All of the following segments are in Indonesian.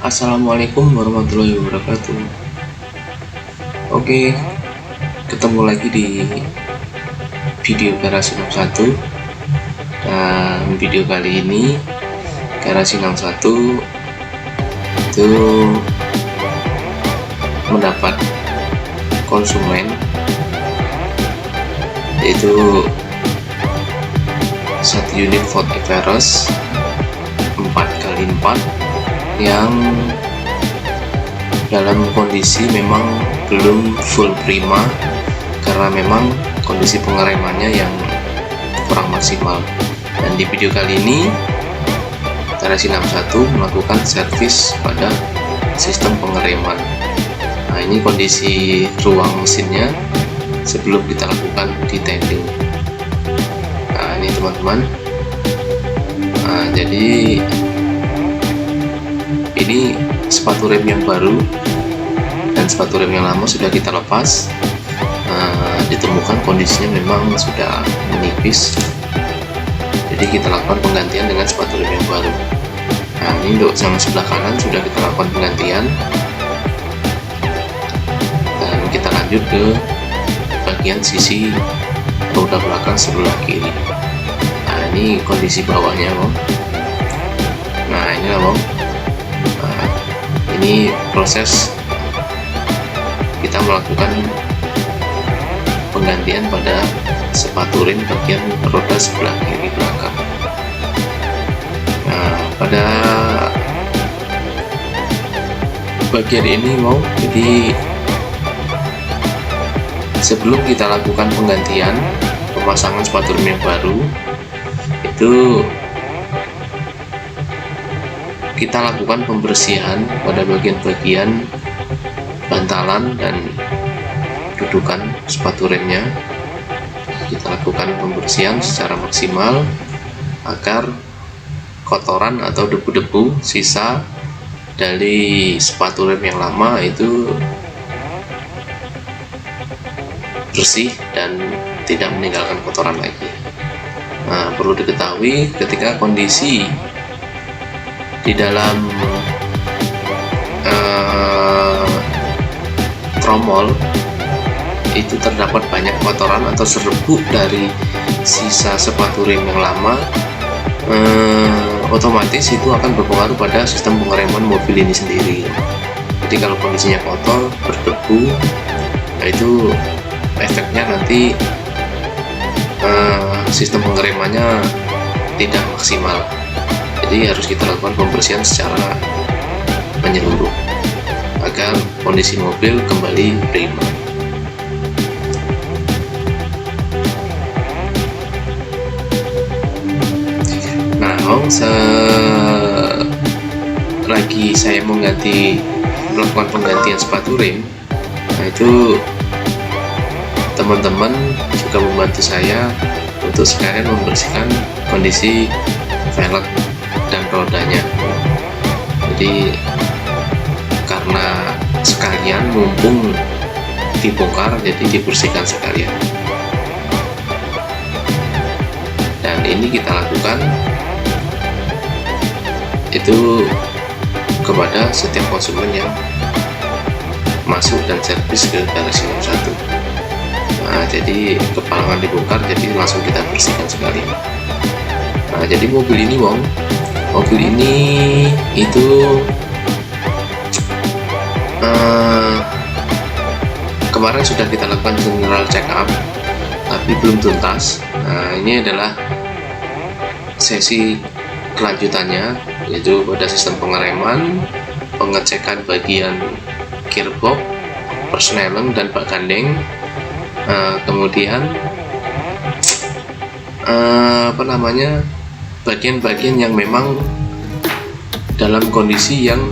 Assalamualaikum warahmatullahi wabarakatuh. Oke, ketemu lagi di video Garasi 61. Dan video kali ini Garasi 61 itu mendapat konsumen, yaitu 1 unit Ford Everest 4x4 yang dalam kondisi memang belum full prima karena memang kondisi pengeremannya yang kurang maksimal. Dan di video kali ini Garasi 61 melakukan servis pada sistem pengereman. Nah, ini kondisi ruang mesinnya sebelum kita lakukan detailing. Nah, ini teman-teman. Nah, jadi ini sepatu rem yang baru dan sepatu rem yang lama sudah kita lepas. Ditemukan kondisinya memang sudah menipis, jadi kita lakukan penggantian dengan sepatu rem yang baru. Nah, ini untuk yang sebelah kanan sudah kita lakukan penggantian, dan kita lanjut ke bagian sisi roda belakang sebelah kiri. Nah, ini kondisi bawahnya, Bang. Nah, inilah, Bang. Ini proses kita melakukan penggantian pada sepatu rem bagian roda sebelah kiri belakang. Nah, pada bagian ini jadi sebelum kita lakukan penggantian pemasangan sepatu rem yang baru, itu kita lakukan pembersihan pada bagian-bagian bantalan dan dudukan sepatu remnya. Kita lakukan pembersihan secara maksimal agar kotoran atau debu-debu sisa dari sepatu rem yang lama itu bersih dan tidak meninggalkan kotoran lagi. Nah, perlu diketahui ketika kondisi di dalam tromol itu terdapat banyak kotoran atau serbuk dari sisa sepatu rem yang lama, otomatis itu akan berpengaruh pada sistem pengereman mobil ini sendiri. Jadi kalau kondisinya kotor, berdebu, nah itu efeknya nanti sistem pengeremannya tidak maksimal. Jadi harus kita lakukan pembersihan secara menyeluruh agar kondisi mobil kembali prima. Nah, selagi saya melakukan penggantian sepatu rem, nah itu teman-teman juga membantu saya untuk sekalian membersihkan kondisi velg dan rodanya. Jadi karena sekalian mumpung dibongkar, jadi dibersihkan sekalian. Dan ini kita lakukan itu kepada setiap konsumen yang masuk dan servis ke Garasi 61. Nah, jadi kepalangan dibongkar, jadi langsung kita bersihkan sekalian. Nah, jadi mobil ini, Bang, mobil ini itu kemarin sudah kita lakukan general check up tapi belum tuntas. Nah, ini adalah sesi kelanjutannya, yaitu pada sistem pengereman, pengecekan bagian gearbox, persneleng dan bak gandeng, kemudian bagian-bagian yang memang dalam kondisi yang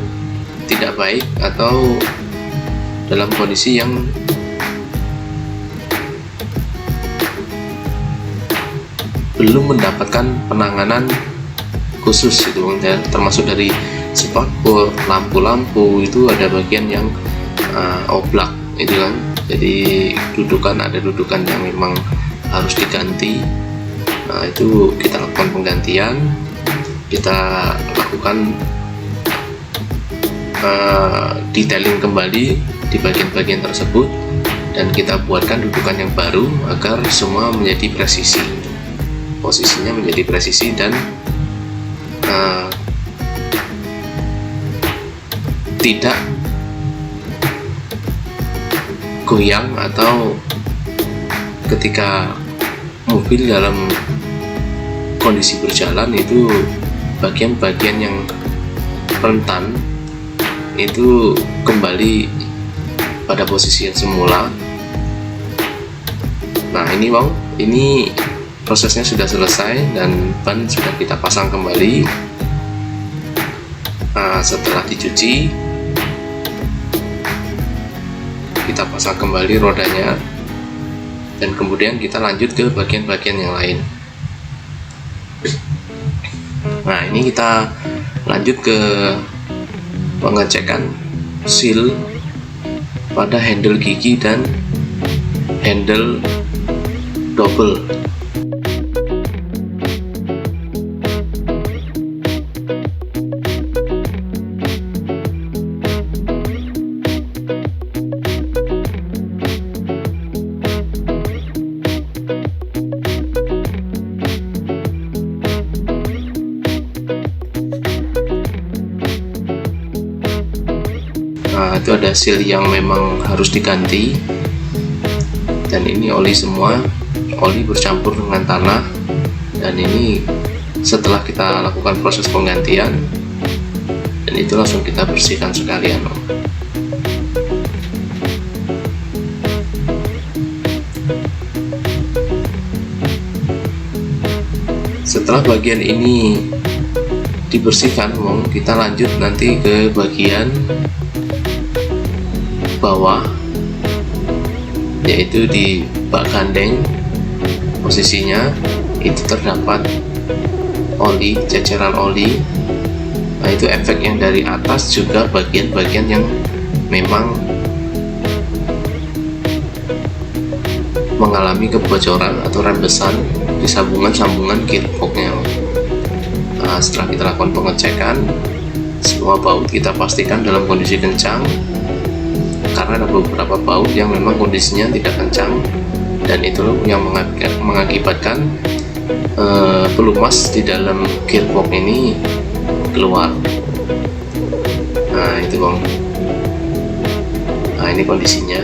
tidak baik atau dalam kondisi yang belum mendapatkan penanganan khusus itu, termasuk dari spakbor, lampu-lampu itu ada bagian yang oblak itu kan. Jadi ada dudukan yang memang harus diganti. Nah, itu kita lakukan penggantian, kita lakukan detailing kembali di bagian-bagian tersebut, dan kita buatkan dudukan yang baru agar semua menjadi presisi, posisinya menjadi presisi dan tidak goyang atau ketika mobil dalam kondisi berjalan itu bagian-bagian yang rentan itu kembali pada posisi yang semula. Nah ini Bang, ini prosesnya sudah selesai dan ban sudah kita pasang kembali. Setelah dicuci, kita pasang kembali rodanya dan kemudian kita lanjut ke bagian-bagian yang lain. Nah ini kita lanjut ke pengecekan seal pada handle gigi dan handle double. Nah, itu ada seal yang memang harus diganti, dan ini oli semua, oli bercampur dengan tanah, dan ini setelah kita lakukan proses penggantian, dan itu langsung kita bersihkan sekalian. Setelah bagian ini dibersihkan, kita lanjut nanti ke bagian bawah, yaitu di bak gandeng. Posisinya itu terdapat oli, ceceran oli. Nah itu efek yang dari atas, juga bagian-bagian yang memang mengalami kebocoran atau rembesan di sambungan gearboxnya. Nah, setelah kita lakukan pengecekan, semua baut kita pastikan dalam kondisi kencang, karena ada beberapa baut yang memang kondisinya tidak kencang, dan itu yang mengakibatkan pelumas di dalam gearbox ini keluar. Nah itu Bang, nah ini kondisinya.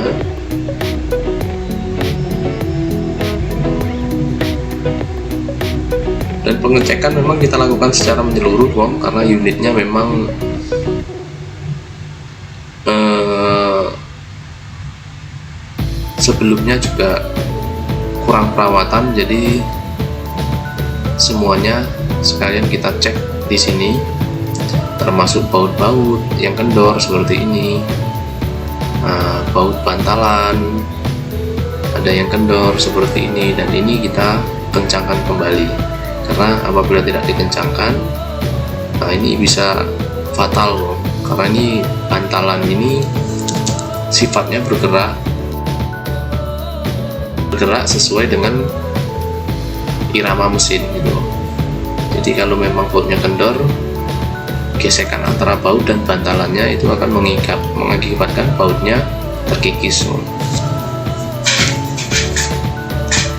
Dan pengecekan memang kita lakukan secara menyeluruh Bang, karena unitnya memang sebelumnya juga kurang perawatan, jadi semuanya sekalian kita cek di sini, termasuk baut-baut yang kendor seperti ini, baut bantalan ada yang kendor seperti ini, dan ini kita kencangkan kembali, karena apabila tidak dikencangkan, nah ini bisa fatal, karena ini bantalan ini sifatnya bergerak sesuai dengan irama mesin gitu. Jadi kalau memang bautnya kendor, gesekan antara baut dan bantalannya itu akan mengakibatkan bautnya terkikis.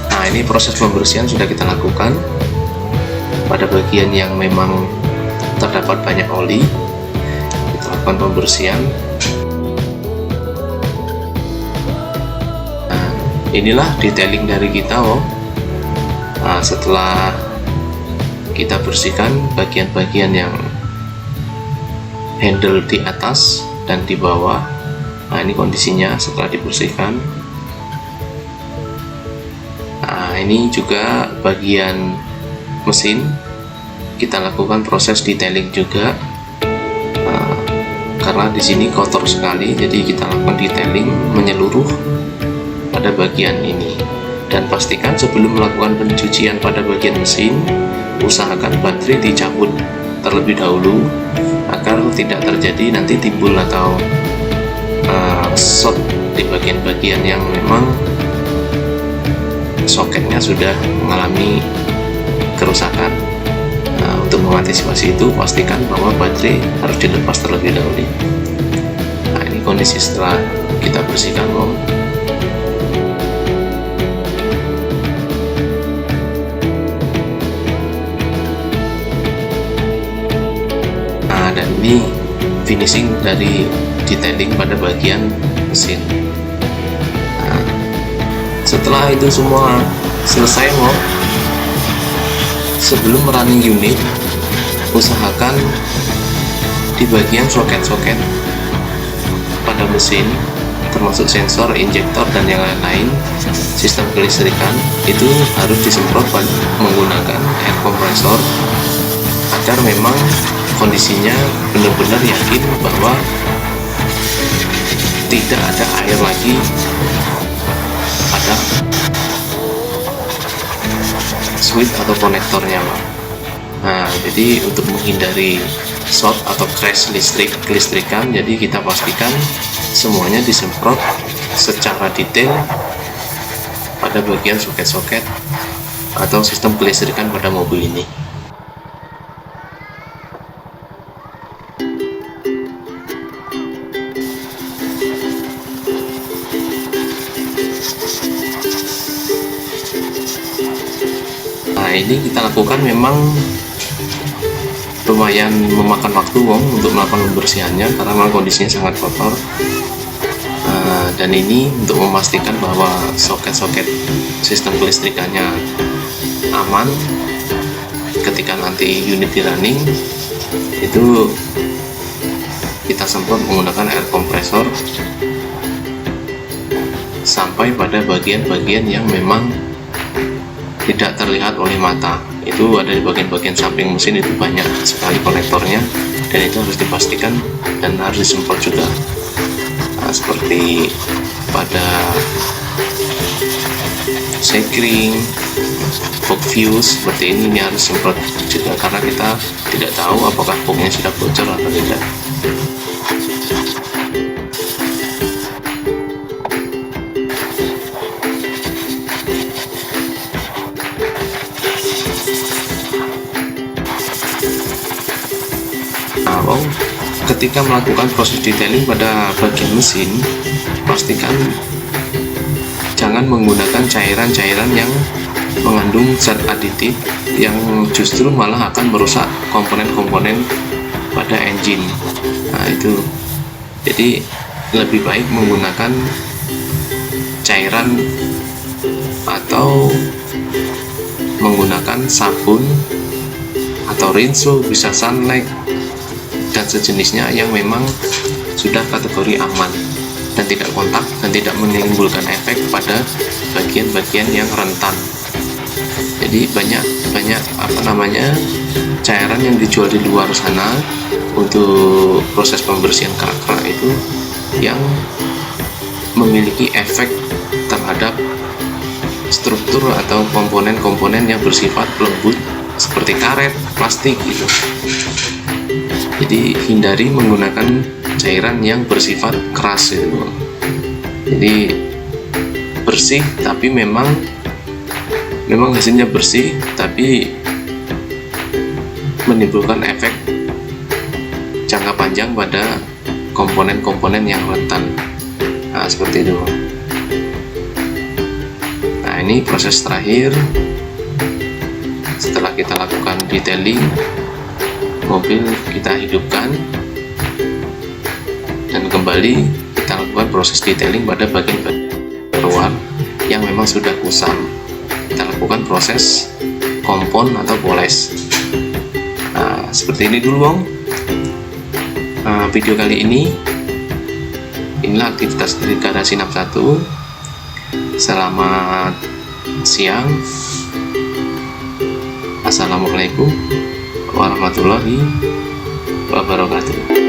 Nah ini proses pembersihan sudah kita lakukan pada bagian yang memang terdapat banyak oli. Kita lakukan pembersihan. Inilah detailing dari kita Nah, setelah kita bersihkan bagian-bagian yang handle di atas dan di bawah, nah ini kondisinya setelah dibersihkan. Nah ini juga bagian mesin kita lakukan proses detailing juga, karena di sini kotor sekali, jadi kita lakukan detailing menyeluruh pada bagian ini. Dan pastikan sebelum melakukan pencucian pada bagian mesin, usahakan baterai dicabut terlebih dahulu agar tidak terjadi nanti timbul atau short di bagian-bagian yang memang soketnya sudah mengalami kerusakan. Nah, untuk mengantisipasi itu, pastikan bahwa baterai harus dilepas terlebih dahulu. Nah, ini kondisi setelah kita bersihkan Wong. Nah, dan ini finishing dari detailing pada bagian mesin. Nah, setelah itu semua selesai Wong, sebelum running unit, usahakan di bagian soket-soket pada mesin, termasuk sensor, injektor, dan yang lain-lain, sistem kelistrikan itu harus disemprot menggunakan air compressor agar memang kondisinya benar-benar yakin bahwa tidak ada air lagi pada switch atau konektornya Pak. Nah, jadi untuk menghindari short atau crash kelistrikan, jadi kita pastikan semuanya disemprot secara detail pada bagian soket-soket atau sistem kelistrikan pada mobil ini. Nah, ini kita lakukan memang lumayan memakan waktu Wong untuk melakukan pembersihannya karena memang kondisinya sangat kotor. Dan ini untuk memastikan bahwa soket-soket sistem kelistrikannya aman ketika nanti unit di running, itu kita semprot menggunakan air kompresor sampai pada bagian-bagian yang memang tidak terlihat oleh mata. Itu ada di bagian-bagian samping mesin, itu banyak sekali konektornya, dan itu harus dipastikan dan harus disemprot juga. Nah, seperti pada sekring, fog fuse seperti ini harus semprot juga karena kita tidak tahu apakah fognya sudah bocor atau tidak. Nah, ketika melakukan proses detailing pada bagian mesin, pastikan jangan menggunakan cairan-cairan yang mengandung zat aditif yang justru malah akan merusak komponen-komponen pada engine. Nah, itu jadi lebih baik menggunakan cairan atau menggunakan sabun atau rinso, bisa Sunlight dan sejenisnya yang memang sudah kategori aman dan tidak kontak dan tidak menimbulkan efek pada bagian-bagian yang rentan. Jadi banyak cairan yang dijual di luar sana untuk proses pembersihan kerak-kerak itu yang memiliki efek terhadap struktur atau komponen-komponen yang bersifat lembut seperti karet, plastik gitu. Jadi hindari menggunakan cairan yang bersifat keras itu. Jadi bersih tapi memang hasilnya bersih tapi menimbulkan efek jangka panjang pada komponen-komponen yang rentan. Nah, seperti itu. Nah, ini proses terakhir setelah kita lakukan detailing, mobil kita hidupkan dan kembali kita lakukan proses detailing pada bagian luar yang memang sudah kusam. Kita lakukan proses kompon atau poles. Nah, seperti ini dulu Wong. Video kali ini, inilah aktivitas dari garasi NAP 1. Selamat siang. Assalamualaikum warahmatullahi wabarakatuh.